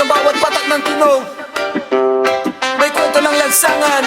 bawat patak ng tunog. May kwento ng lansangan.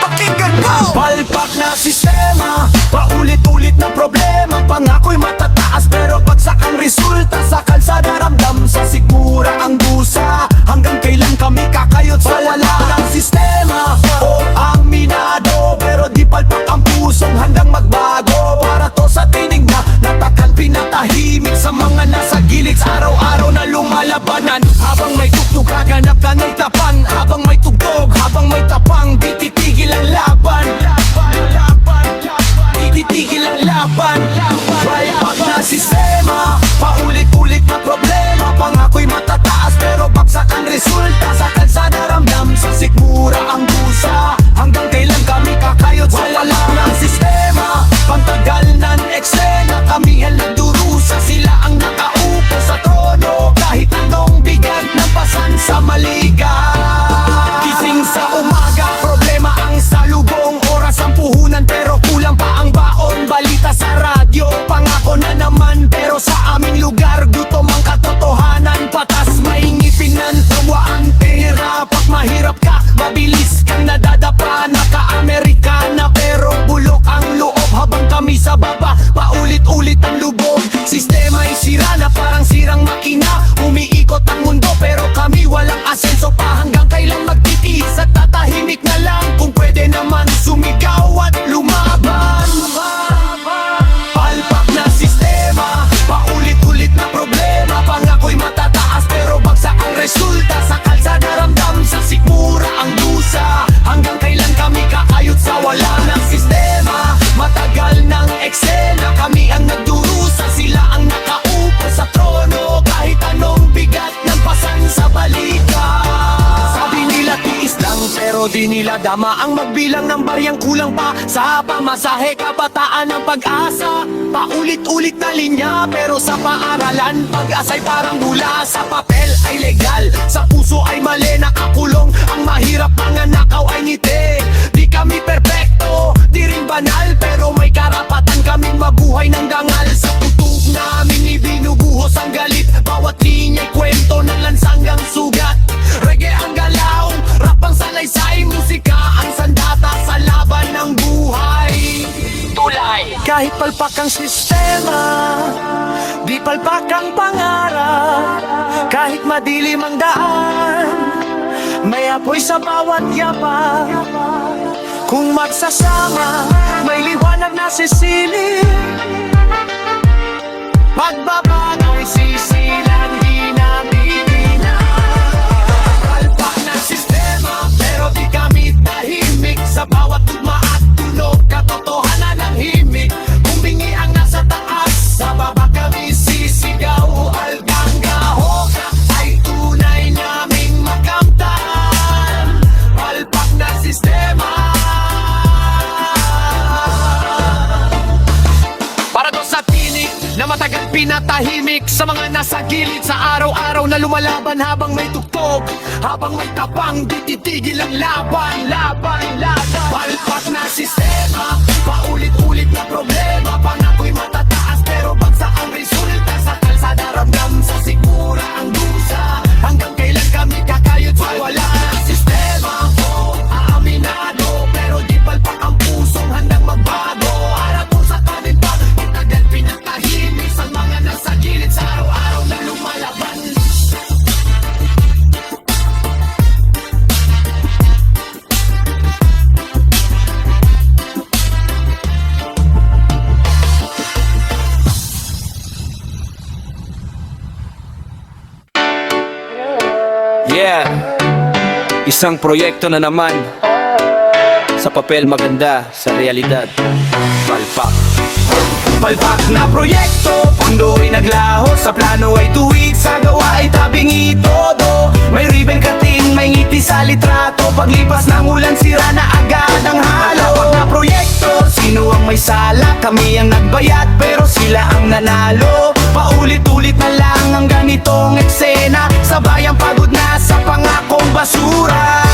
Pakinggan mo! Palpak na sistema, paulit-ulit na problema. Pangako'y matataas pero bagsak ang resulta. Sa kalsada ramdam, sa sikmura ang dusa. Hanggang kailan kami kakayot sa wala ng sistema? O ang minado, pero di palpak ang pusong handang magbago. Para to sa tinig na natakal pinatahimik sa mga nasa gilid. Araw-araw na lumalabanan, habang may tugtog kaganap ka ng tapan. Habang may tugtog, habang may tapang, di titigil ang laban. Di titigil ang laban. Palpak na sistema, paulit-ulit na problema. Pangako'y matataas pero bagsak ang resulta. Sa kalsada ramdam, sa sikmura ang busa. Hanggang kailan kami kakayot sa wala ng sistema? Pagtagal ng eksena, kami ang nagdurusa. Sila ang nakaupo sa trono, kahit anong bigat ng pasan sa maliga. Gising sa umaga, problema ang salubong. Oras ang puhunan pero kulang pa ang baon. Balita sa radyo, pangako na naman. Pero sa aming lugar, gutom ang katotohanan. Patas may ngipin ng tawaan. Pera, pag mahirap ka, mabilis kang nadadapa. Naka-Amerikana pero bulok ang loob. Habang kami sa baba, paulit-ulit ang lubog. Sistema ay sira na parang sirang makina. Umiikot ang mundo pero kami walang asenso pa. Hanggang kailan magtitiis at tatahimik na lang? Kung pwede naman sumigaw at lumaban. Palpak na sistema, paulit-ulit na problema. Pangako'y matataas pero bagsak ang resulta. Sa kalsada ramdam, sa sikmura ang dusa. Hanggang kailan kami kakayot sa wala ng sistema? Matagal ng eksena, kami ang nagdurusa. Sila ang nakaupo sa trono, kahit anong bigat ng pasan sa balika. Sabi nila tiis lang pero di nila dama ang magbilang ng bariyang kulang pa sa pamasahe. Kabataan ng pag-asa, paulit-ulit na linya pero sa paaralan pag-asa'y parang mula. Sa papel ay legal, sa puso ay mali. Nakakulong ang mahirap, mga nakaw ay ngiti. Di kami perpekto, di rin banal, pero may karapatan kaming mabuhay ng dangal. Sa tutog namin ibinubuhos ang galit. Bawat linya'y kwento ng lansanggang sugat. Reggae ang galaw, rap ang salaysay. Musika ang sandata sa laban ng buhay. Tulay kahit palpak ang sistema, di palpak ang pangarap. Kahit madilim ang daan, may apoy sa bawat yapak. Kung magsasama, may liwanag na sisilip. Pagbabago'y sisilan, di namin na. Palpak na sistema, pero di kami tahimik. Sa bawat tugma at tunog, katotohanan ng himig. Humingi ang nasa taas, sa baba kami sisigaw. Algangga hoka ay tunay naming makamtan. Palpak na sistema. Para doon sa tinig na matagal pinatahimik. Sa mga nasa gilid, sa araw-araw na lumalaban. Habang may tugtog, habang may tapang, di titigil ang laban. Palpak na sistema, paulit-ulit na problema. Pangako'y matataas pero bagsak ang resulta. Sa kalsada ramdam, sa sikmura ang dusa. Hanggang kailan kami kakayot sa wala ng sistema? Aaminado pero di palpak ang pusong handang magbago. Harap mo sa tanin pa, itagal pinatahimik. Sa mga nasa gilid, sa araw-araw na lumalaban. Yeah, isang proyekto na naman. Sa papel maganda, sa realidad palpak. Palpak na proyekto, pundo'y naglaho. Sa plano ay tuwid, sa gawa ay tabingi todo. May ribbon cutting, may ngiti sa litrato. Paglipas ng ulan, sira na agad ang halo. Palpak na proyekto, sino ang may sala? Kami ang nagbayad, pero sila ang nanalo. Paulit-ulit na lang ang ganitong eksena. Sabayang pagod na sa pangakong basura.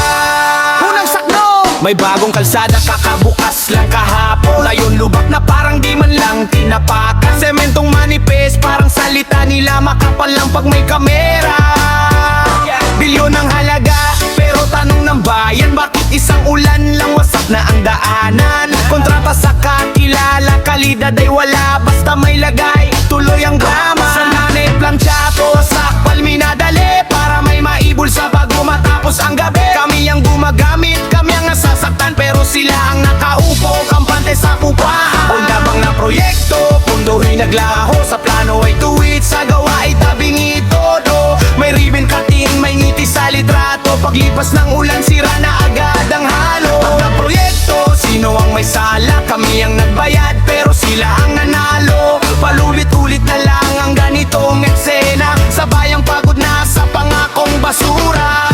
Unang sakno! May bagong kalsada kakabukas lang kahapon. Ngayon lubak na parang di man lang tinapakan. Sementong manipes parang salita nila makapal lang pag may kamera. ng ulan lang, wasak na ang daanan. Kontrata sa kakilala, kalidad ay wala, basta may lagay, tuloy ang drama. Sa nanay planchato, sakpal minadali, para may maibulsa bago matapos ang gabi. Kami ang gumagamit, kami ang nasasaktan, pero sila ang nakaupo, kampante sa pupahan. Undabang na proyekto, pundo'y naglaho, sa plano ay tuwid, sa gawa ay tabingi todo. May ribbon cutting, may ngiti sa litrato, paglipas ng ulan sira na agad ang halo. Pag na proyekto, sino ang may sala? Kami ang nagbayad, pero sila ang nanalo. Palulit-ulit na lang ang ganitong eksena, sabayang pagod na sa pangakong basura.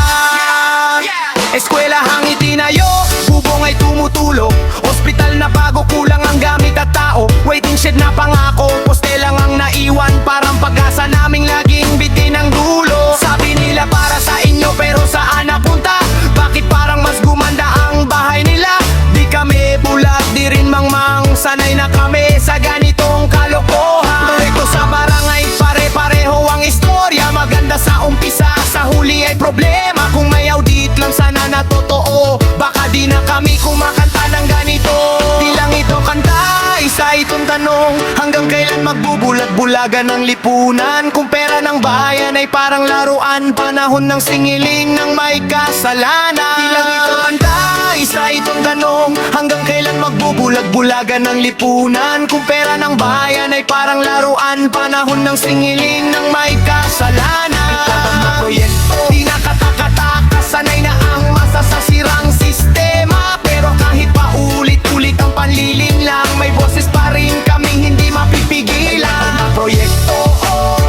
Eskwelahang itinayo, bubong ay tumutulog, ospital na bago, kulang ang gamit at tao. Waiting shed na pangako, poste lang ang naiwan, parang pag-asa naming laging bitin ang dulo. Sabi nila para sa inyo, pero saan napunta? Bakit parang mas gumanda ang bahay nila? Di kami bulag, di rin mangmang, sanay na kami sa ganitong kalokohan. Proyekto sa barangay, pare-pareho ang istorya, maganda sa umpisa, sa huli ay problema. Kung may audit lang sana na totoo, baka di na kami kumakanta ng ganito. Di lang ito kanta, isa itong tanong, hanggang kailan magbubulag-bulagan ng lipunan? Kung pera ng bayan ay parang laruan, panahon ng singiling ng may kasalanan. Di lang ito kanta, isa itong tanong, hanggang kailan magbubulag-bulagan ng lipunan? Kung pera ng bayan ay parang laruan, panahon ng singiling ng may kasalanan. Ipatang proyekto, di nakataka-taka, sanay na ang masa sa sirang sistema. Pero kahit pa ulit-ulit ang panliling lang, may boses pa rin kaming hindi mapipigilan. Ang proyekto,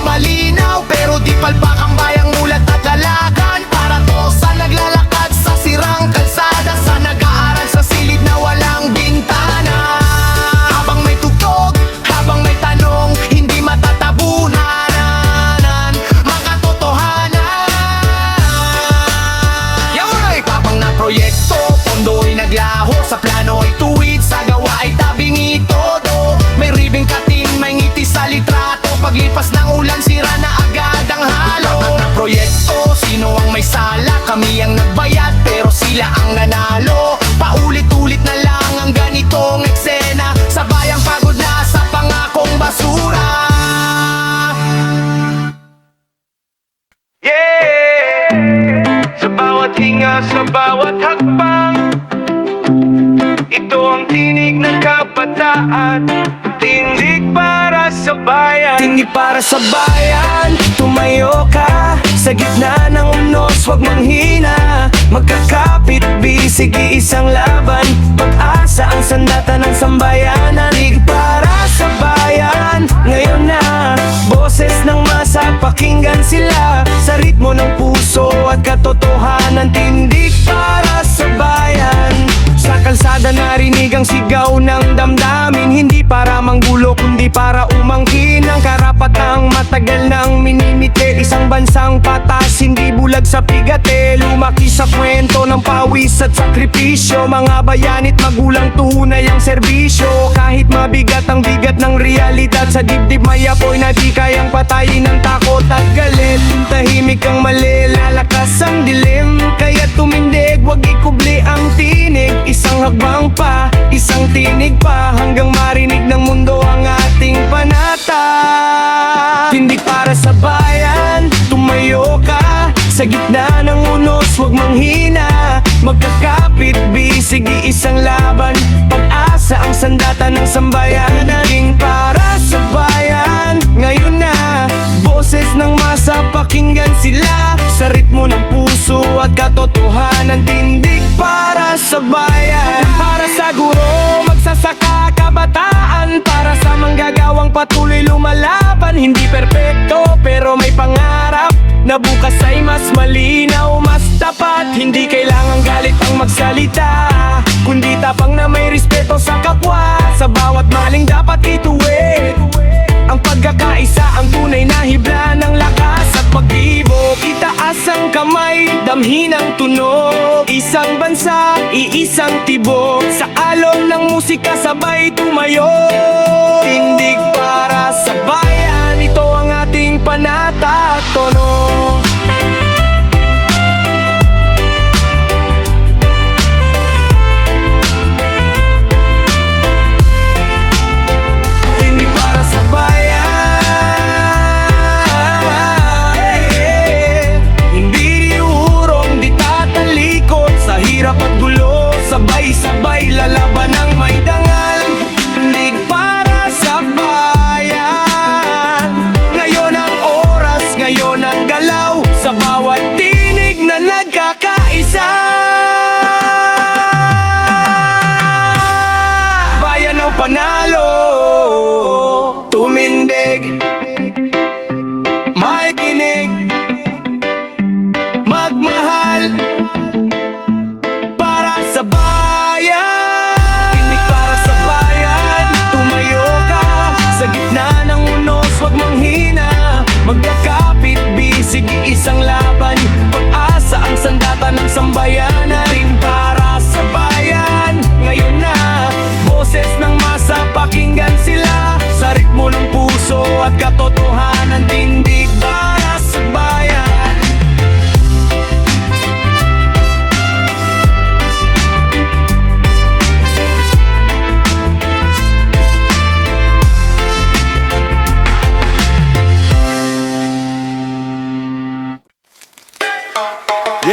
malinaw, pero di palpak ang bayang mulat at lalagan. Para to sa naglalakad sa sirang kalsada, sa nag-aaral sa silid na walang bintana. Habang may tugtog, habang may tanong, hindi matatabunan mga totohanan. Yaw! Ipapang na proyekto, pondo'y naglaho, sa plano ay tuwid, sa gawa ay tabingi todo. May ribbon cutting, may ngiti sa litrato, paglipas ng ulan sira na agad ang halo. Ipapang na proyekto, sino ang may sala? Kami ang nagbayad, pero sila ang nanalo. Paulit-ulit na lang ang ganitong eksena, sabayang pagod na sa pangakong basura. Yeah! Sa bawat hinga, sa bawat hakbang, ito ang tinig ng kabataan. Tindig para sa bayan, tindig para sa bayan. Tumayo ka sa gitna ng unos, wag manghina. Magkakapit, bisig, isang laban. Pag-asa ang sandata ng sambayanan. Tindig para sa bayan, ngayon na. Boses ng masa, pakinggan sila. Sa ritmo ng puso at katotohanan. Tindig para sa bayan. Sa kalsada narinig ang sigaw ng damdamin, hindi para manggulo kundi para umangkin ang karapatang matagal nang minimite. Isang bansang patas, hindi bulag sa pigate. Lumaki sa kwento ng pawis at sakripisyo. Mga bayanit magulang tunay ang serbisyo. Kahit mabigat ang bigat ng realidad, sa dibdib may apoy na di kayang patayin ng takot at galit. Tahimik ang mali, lalakas ang dilim. Kaya tumindig, wag ikubli ang tinig. Isang hakbang pa, isang tinig pa, hanggang marinig ng mundo ang ating panata. Tindig para sa bayan, tumayo ka sa gitna ng unos, wag manghina. Magkakapit, bisig, isang laban. Pag-asa ang sandata ng sambayanan. Tindig para sa bayan, ngayon na. Boses ng masa, pakinggan sila. Sa ritmo ng puso at katotohanan. Tindig para sa bayan, para sa guro, magsasaka, kabataan. Para sa manggagawang patuloy lumalaban. Hindi perpekto pero may pangarap, na bukas ay mas malinaw, mas tapat. Hindi kailangang galit ang magsalita, kundi tapang na may respeto sa kapwa. Sa bawat maling dapat ituwid ang pagkakaisa, ang tunay na hibla ng lakas at pag-ibig. Itaas ang kamay, damhin ang tunog. Isang bansa, iisang tibok. Sa alon ng musika sabay tumayo. Tindig para sa bayan, ito ang ating panata at tono.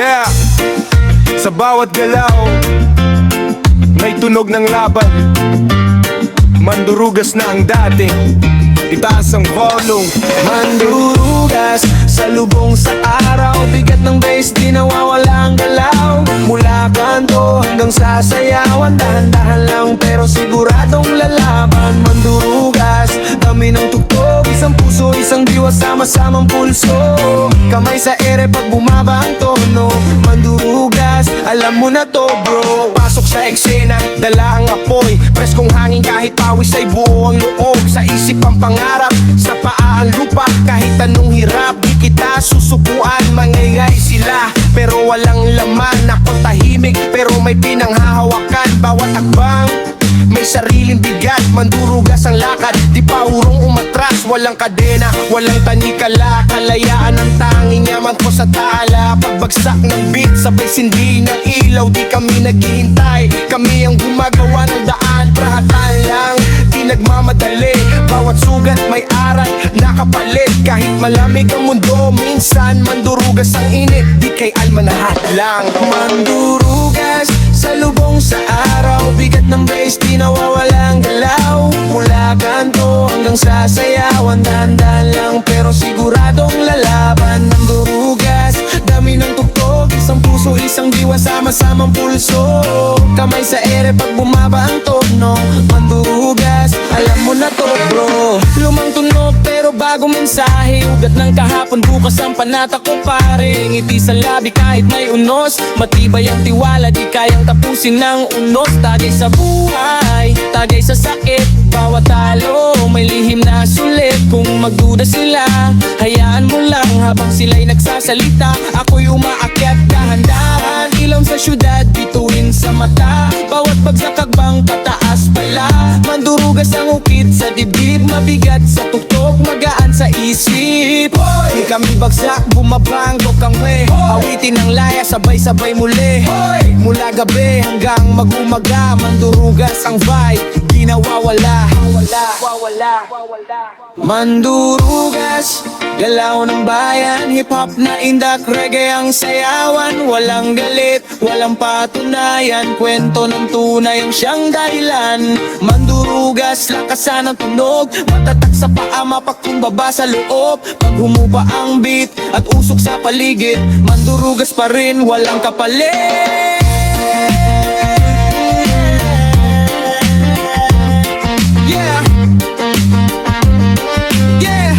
Yeah, sa bawat galaw may tunog ng laban. Mandurugas na ang dating, itaas ang volume. Mandurugas sa lubong sa araw, bigat ng bass di nawawala ang galaw. Mula kanto hanggang sa sayawan, dahan-dahan lang pero siguradong lalaban. Mandurugas, dami ng tugtog, isang puso, isang diwa, sama-samang pulso. Kamay sa ere pag bumaba ang tono. Mandurugas, alam mo na to bro. Pasok sa eksena, dala ang apoy, preskong hangin kahit pawis ay buo ang loob. Sa isip ang pangarap, sa paa ang lupa. Kahit anong hirap, di kita susukuan. Mangingay sila, pero walang laman. Ako tahimik, pero may pinanghahawakan. Bawat hakbang, may sariling bigat. Mandurugas ang lakad, di pa urong umatras. Walang kadena, walang tanikala. Kalayaan ang tanging yaman ko sa tala. Pagbagsak ng beat, sabay sindi ng ilaw. Di kami naghihintay, kami ang gumagawa ng daan. Prahatan lang, di nagmamadali. Bawat sugat may aral, nakapalit. Kahit malamig ang mundo, minsan mandurugas ang init. Di kay almanahat lang. Mandurugas sa lubong sa araw, bigat ng bass di nawawala ang galaw. Mula kanto hanggang sa sayawan, dahan-dahan lang pero siguradong lalaban. Mandurugas, dami ng tugtog, isang puso, isang diwa, sama-samang pulso. Kamay sa ere pag bumaba ang tono. Mandurugas, alam mo na to bro. Lumang tunog pero bagong mensahe. Ugat ng kahapon, bukas ang panata ko pare. Ngiti sa labi kahit may unos, matibay ang tiwala, di kayang tapusin ng unos. Tagay sa buhay, tagay sa sakit. Bawat talo, may lihim na sulit. Kung magduda sila, hayaan mo lang habang sila'y nagsasalita. Ako'y umaakyat dahan-dahan, ilaw sa syudad, bituin sa mata. Bawat pagsakagbang pataas pala. Mandurugas ang ukit sa dibdib, mabigat sa tuktok, magaan sa isip. Di kami bagsak, bumabang dokang we. Awitin ang laya, sabay-sabay muli. Mula gabi hanggang mag-umaga, mandurugas ang vibe, di nawawala. Mandurugas, galaw ng bayan, hip-hop na indak, reggae ang sayawan. Walang galit, walang patunayan, kwento ng tunay ang siyang dahilan. Mandurugas, lakasan ang tunog, matatak sa paa, mapakumbaba sa loob. Pag humupa ang beat at usok sa paligid, mandurugas pa rin, walang kapalit. Yeah, yeah,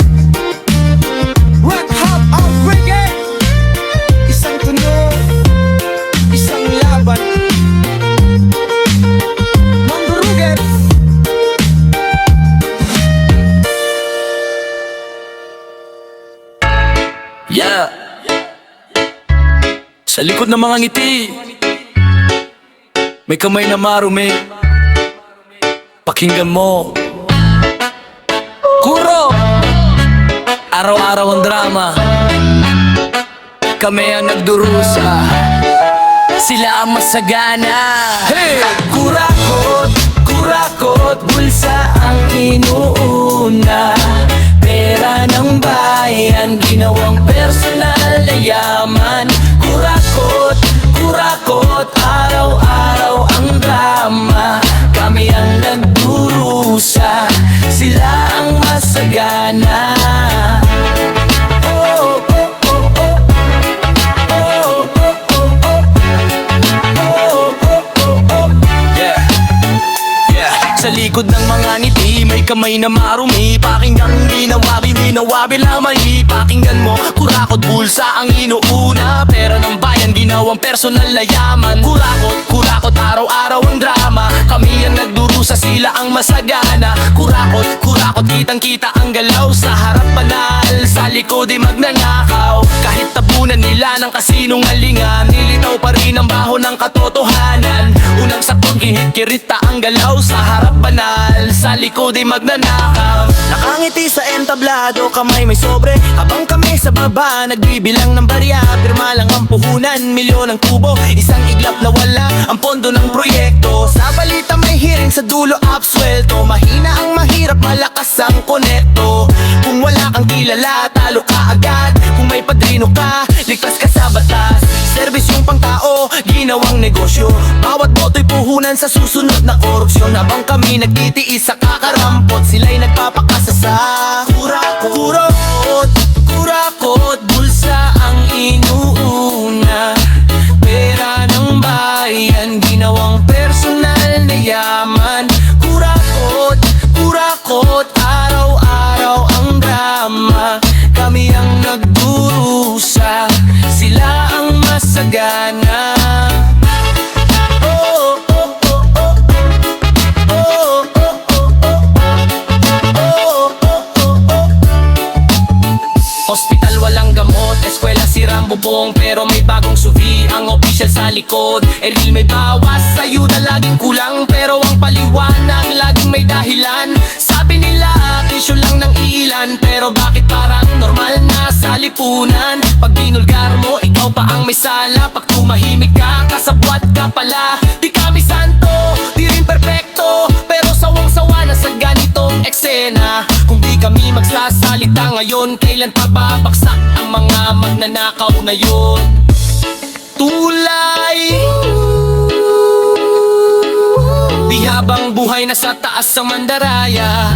rock, hop, out, reggae. Isang tunog, isang laban. Mandurugas. Yeah, sa likod ng mga ngiti may kamay na marumi. Pakinggan mo Kuro, araw-araw ang drama. Kami ang nagdurusa, sila ang masagana. Hey! Kurakot, kurakot, bulsa ang inuuna. Pera ng bayan, ginawang personal na yaman. Kurakot, kurakot, araw-araw ang drama. Kami ang nagdurusa, sila ang masagana. Oh, oh, oh, oh. Oh, oh, oh, oh. Oh, oh, oh, oh. Yeah, yeah. Sa likod ng mga ngiti may kamay na marumi. Pakinggan ginawabi lamay. Pakinggan mo, kurakot, bulsa ang inuuna. Pera ng bayan, ginawang personal na yaman. Kurakot, araw-araw ang drama. Kami ang nagdurusa, sila ang masagana. Kurakot, kitang-kita ang galaw. Sa harap banal, sa likod ay magnanakaw. Kahit tabunan nila ng kasinungalingan, nilitaw pa rin ang baho ng katotohanan. Unang sakot, kihit-kirita ang galaw. Sa harap banal, sa likod ay magnanakaw. Nakangiti sa entablado, kamay may sobre. Habang kami sa baba, nagbibilang ng barya. Pirma lang ang puhunan, milyon ang tubo. Isang iglap na wala ang pondo ng proyekto. Sa balita may hearing, sa dulo absuelto. Mahina ang mahirap, malakas ang konekto. Kung wala kang kilala, talo ka agad. Kung may padrino ka, ligtas ka sa batas. Serbisyong pangtao, ginawang negosyo. Bawat boto'y puhunan sa susunod na korupsyon. Habang kami nagtitiis sa kakarampot, sila'y nagpapakasasa. Kurakot, bulsa ang inuuna. Pera ng bayan, ginawang personal na yaman. Kurakot, araw-araw ang drama. Kami ang nagdurusa, sila ang masagana. Hospital walang gamot, eskwela sirang bubong, pero may bagong suvi ang official sa likod. Eril may bawas, ayuda laging kulang, pero ang paliwanag laging may dahilan. Sabi nila issue lang ng ilan, pero bakit parang normal na sa lipunan? Pag binulgar mo, ikaw pa ang may sala. Pag tumahimik ka, kasabwat ka pala. Di kami santo, di rin perpekto, pero sawang-sawa na sa ganitong eksena. Kung di kami magsasalita ngayon, kailan pa babaksak ang mga magnanakaw na yun? Tulay di habang buhay na sa taas ang mandaraya.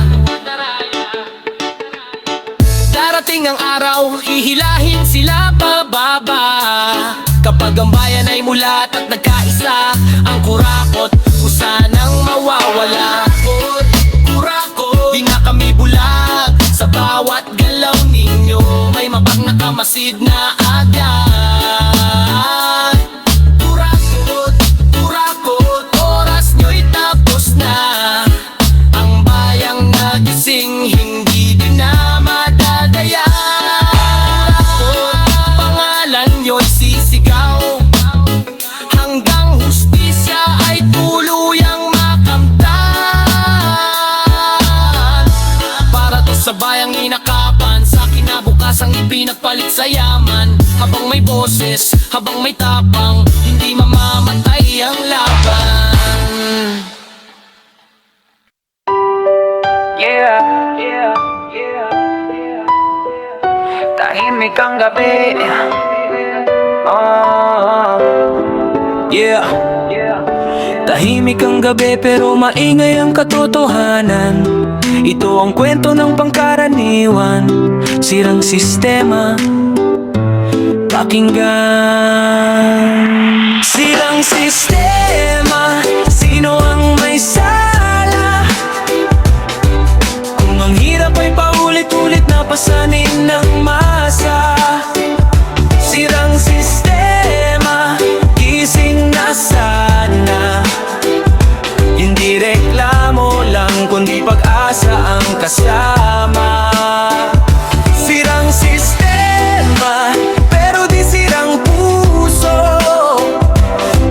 Darating ang araw, hihilahin sila pababa. Kapag ang bayan ay mulat at nagkaisa, ang kurakot kusanang mawawala. Kurakot, di na kami bulag. Sa bawat galaw ninyo, may mabak na kamasid na agad. Kurakot, oras nyo'y tapos na. Ang bayang nagising, hindi din na madadaya. Pangalan nyo'y sisigaw, hanggang hustisya ay tuluyang makamtan. Para to sa bayang inakapan, sa kinabukasang ipinagpalit sa yaman. Habang may boses, habang may tapang, hindi mamamatay ang laban. Tahimik ang gabi. Tahimik ang gabi pero maingay ang katotohanan. Ito ang kwento ng pangkaraniwan, sirang sistema. Pakinggan. Sirang sistema, sino ang may sala? Kung ang hirap ay paulit-ulit na pasanin ng masa. Sirang sistema, gising na sana. Hindi reklamo lang, kundi pag-asa ang kasama. Sirang sistema, pero di sirang puso.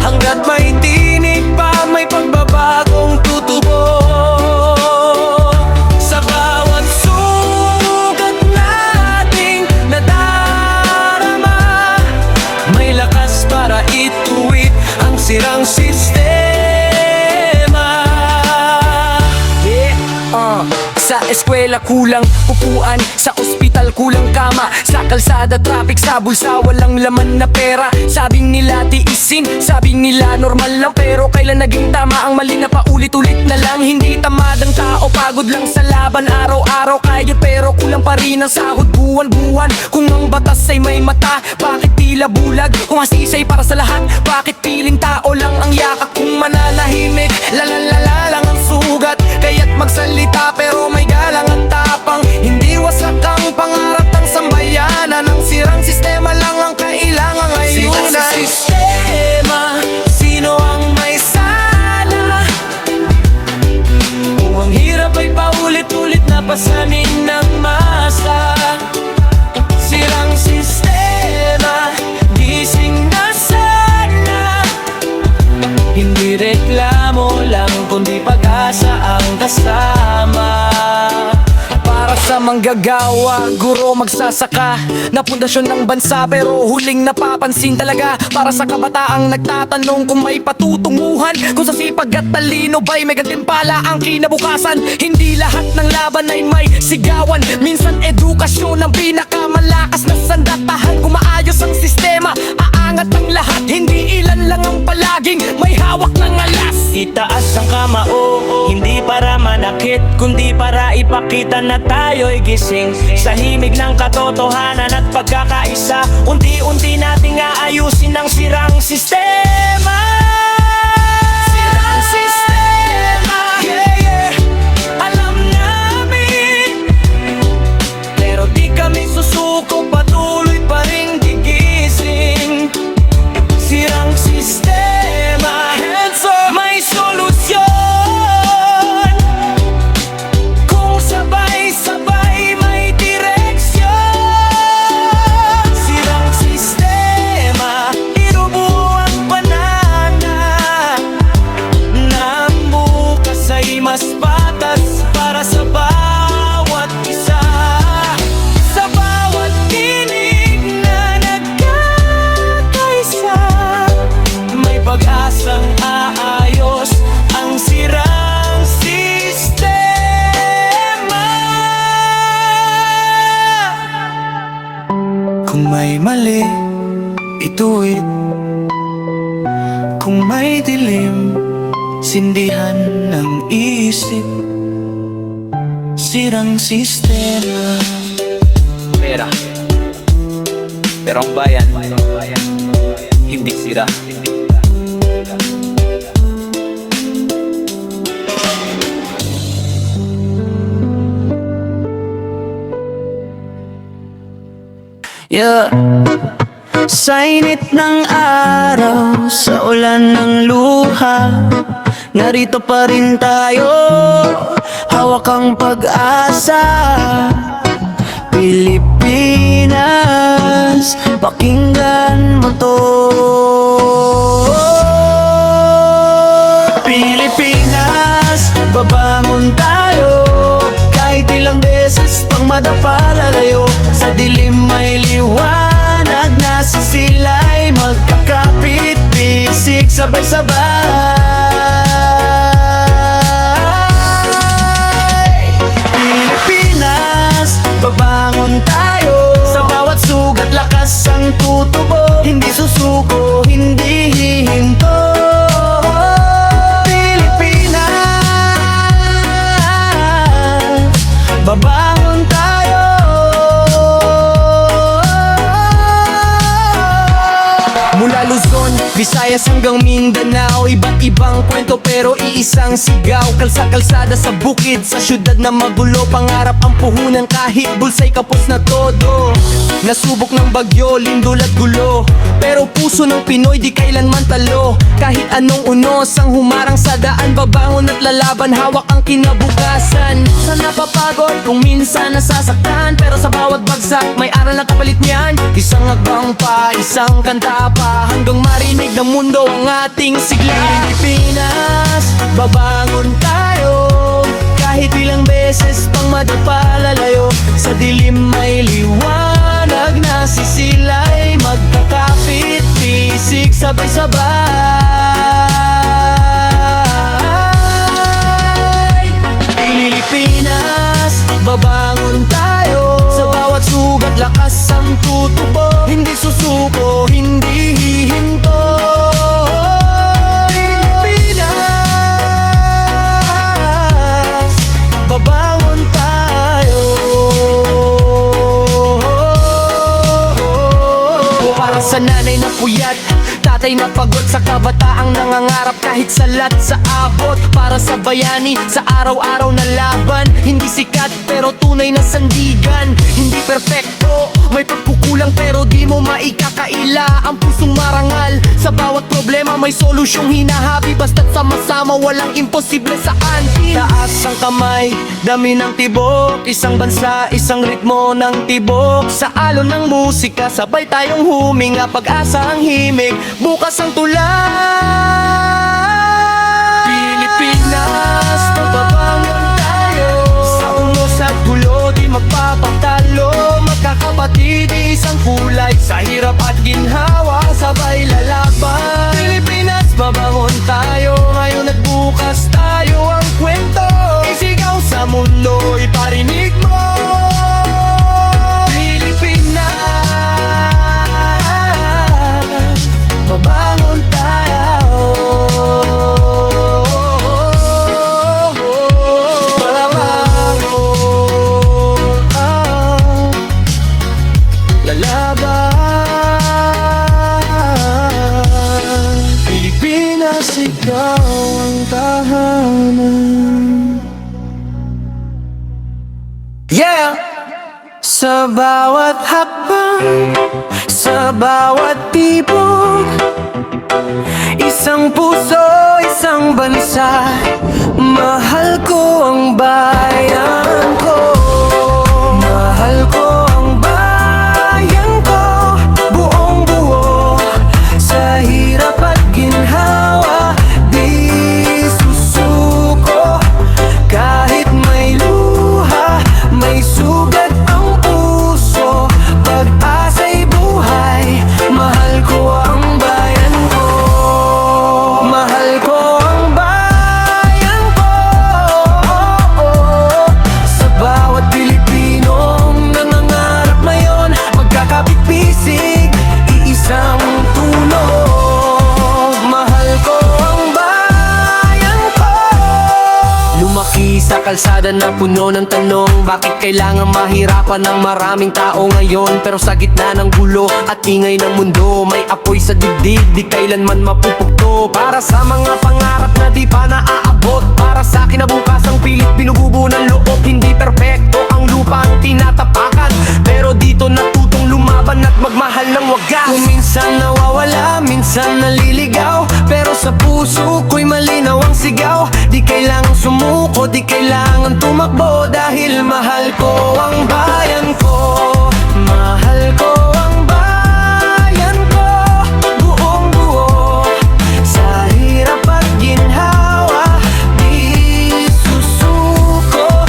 Hanggat may tinig pa, may pagbabagong tutubo. Sa bawat sugat nating nadarama, may lakas para ituwid ang sirang sistema. Sa eskwela kulang upuan, sa ospital kulang kama, sa kalsada traffic, sa bulsa walang laman na pera. Sabing nila tiisin, sabing nila normal lang, pero kailan naging tama ang mali na paulit-ulit na lang? Hindi tamad ang tao, pagod lang sa laban. Araw-araw kayod pero kulang pa rin ang sahod buwan-buwan. Kung ang batas ay may mata, bakit tila bulag? Kung hasisay para sa lahat, bakit piling tao lang ang yakap? Kung mananahimik, lalalala lang ang sugat. Kaya't magsalita pero may galang at tapang. Hindi wasak ang pangarap ng sambayanan. Ang sirang sistema lang ang kailangan ngayon. Sirang sistema, sino ang may sala? Kung ang hirap ay paulit-ulit na pasanin ng masa. Sirang sistema, gising na sana. Hindi reklamo lang, kundi pag-asa ang kasama. Para sa manggagawa, guro, magsasaka, na pundasyon ng bansa pero huling napapansin talaga. Para sa kabataang nagtatanong kung may patutunguhan, kung sa sipag at talino ba'y may gantimpala ang kinabukasan. Hindi lahat ng laban ay may sigawan, minsan edukasyon ang pinakamalakas na sandatahan. saging may hawak ng alas. Itaas ang kamao, hindi para manakit, kundi para ipakita na tayo'y gising. Sa himig ng katotohanan at pagkakaisa, unti-unti nating aayusin ang sirang sistema. Sirang sistema, Yeah, yeah, alam namin, pero di kami susuko, patuloy pa rin gigising. Sirang sistema, hands up, may solusyon kung sabay-sabay may direksyon. Sirang sistema, inubo ang banana na ang bukas ay mas patas para sa bawat isa. Sa bawat tinig na nagkakaisa, may pag-asang aayos ang sirang sistema. Kung may mali, ituwid. Kung may dilim, sindihan ng isip. Sirang sistema. Pera, pero ang bayan hindi sira. Yeah. Sa init ng araw, sa ulan ng luha, narito pa rin tayo, hawak ang pag-asa. Pilipinas, pakinggan mo to. Pilipinas, babangon tayo, kahit ilang beses pang madapalalayo. Sa dilim may liwanag na sisila'y magkakapit, bisig sabay-sabay. Pilipinas, babangon tayo, sa bawat sugat lakas ang tutubo. Hindi susuko, hindi hihinto. Pilipinas, babangon tayo. mula Luzon, Visayas hanggang Mindanao, iba't ibang kwento pero iisang sigaw. Kalsa-kalsada sa bukid, sa syudad na magulo, pangarap ang puhunan kahit bulsa'y kapos na todo. Nasubok ng bagyo, lindol at gulo, pero puso ng Pinoy di kailanman talo. Kahit anong unos ang humarang sa daan, babangon at lalaban, hawak ang kinabukasan. Sa napapagod kung minsan nasasaktan, pero sa bawat bagsak may aral na kapalit niyan. Isang agbang pa, isang kanta pa, hanggang marinig ng mundo ang ating sigla. Pilipinas, babangon tayo, kahit ilang beses pang madapalalayo. Sa dilim may liwanag na sisila'y magkakapit, bisig sabay-sabay. Pilipinas, babangon tayo, sa bawat sugat lakas ang tutubo. Hindi susuko, hindi hihinto. Pilipinas, babangon tayo. Para sa nanay na puyat, tatay na pagod, sa kabataang nangangarap kahit salat sa abot. Para sa bayani, sa araw-araw na laban, hindi sikat pero tunay na sandigan. Hindi perpekto, may pagkukulang pero di mo maikakaila. Ang pusong marangal, sa bawat problema may solusyong hinahabi. Basta't sama-sama, walang imposible sa kantin. Taas ang kamay, dami ng tibok, isang bansa, isang ritmo ng tibok. Sa alon ng musika, sabay tayong huminga, pag-asa ang himig, bukas ang tulay. Pilipinas, mababangon tayo, sa unos at gulo di magpapatalo. Magkakapatid, isang kulay, sa hirap at ginhawa, sabay lalaban. Pilipinas, babangon tayo, ngayon at bukas tayo ang kwento. Isigaw sa mundo, iparinig mo. Pilipinas, babangon tayo. Sa bawat hakbang, sa bawat tibok, isang puso, isang bansa. Mahal ko ang bayan ko. Mahal ko ang bayan ko. Buong buo, sa hirap at ginhawa, di susuko. Kahit may luha, may sugat ang puso. Pag-asa'y buhay, mahal ko ang bayan ko. Mahal ko ang bayan ko. Sa bawat Pilipinong nangangarap ngayon, magkakapit-bisig, iisang tunog. Mahal ko ang bayan ko. Lumaki sa kalsada na puno ng tanong, bakit kailangan mahirapan ng maraming tao ngayon? Pero sa gitna ng gulo at ingay ng mundo, may apoy sa dibdib, di kailanman mapupugto. Para sa mga pangarap na di pa naaabot, para sa kinabukasang pilit binububo ng loob. Hindi perpekto ang lupa ang tinatapakan, pero dito natutong lumaban at magmahal ng wagas. Kung minsan nawawala, minsan naliligaw, pero sa puso ko'y malinaw ang sigaw. Di kailangang sumuko, di kailangan tumakbo, dahil mahal ko ang bayan ko. Mahal ko ang bayan ko. Buong buo, sa hirap at ginhawa, di susuko.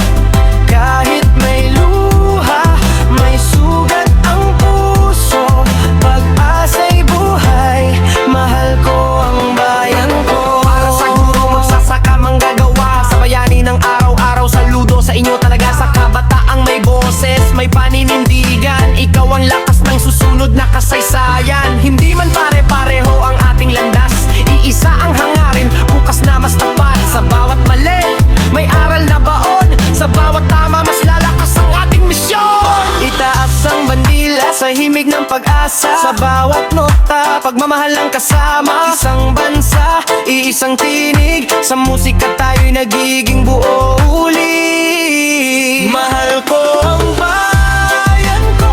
Kahit may luha, may sugat ang puso. Pag-asa'y buhay, mahal ko ang bayan ko. Para sa guro, magsasaka, manggagawa, sa bayani ng araw-araw, saludo sa inyo talaga. Sa kabataang may boses, may paninindigan, ikaw ang lakas ng susunod na kasaysayan. Hindi man pare-pareho ang ating landas, iisa ang hangarin, bukas na mas tapat. Sa bawat mali, may aral na baon, sa bawat tama, mas lalakas ang ating misyon. Itaas ang bandila sa himig ng pag-asa, sa bawat nota, pagmamahal ang kasama. Isang bansa, iisang tinig, sa musika tayo'y nagiging buo uli. Mahal ko ang bayan ko.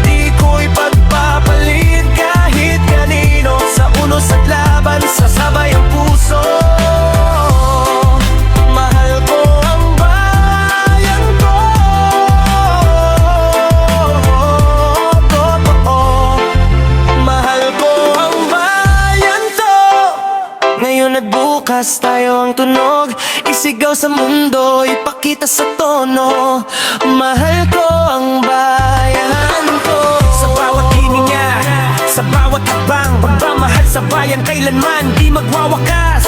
Di ko'y pagpapalit kahit kanino, sa unos at laban, sa sabay ang puso. Mahal ko ang bayan ko. Totoo, mahal ko ang bayan to. Ngayon at bukas tayo ang tunog, isigaw sa mundo, ipakita sa tono. Mahal ko ang bayan ko. Sa bawat linya, sa bawat hakbang, pagmamahal sa bayan kailanman di magwawakas.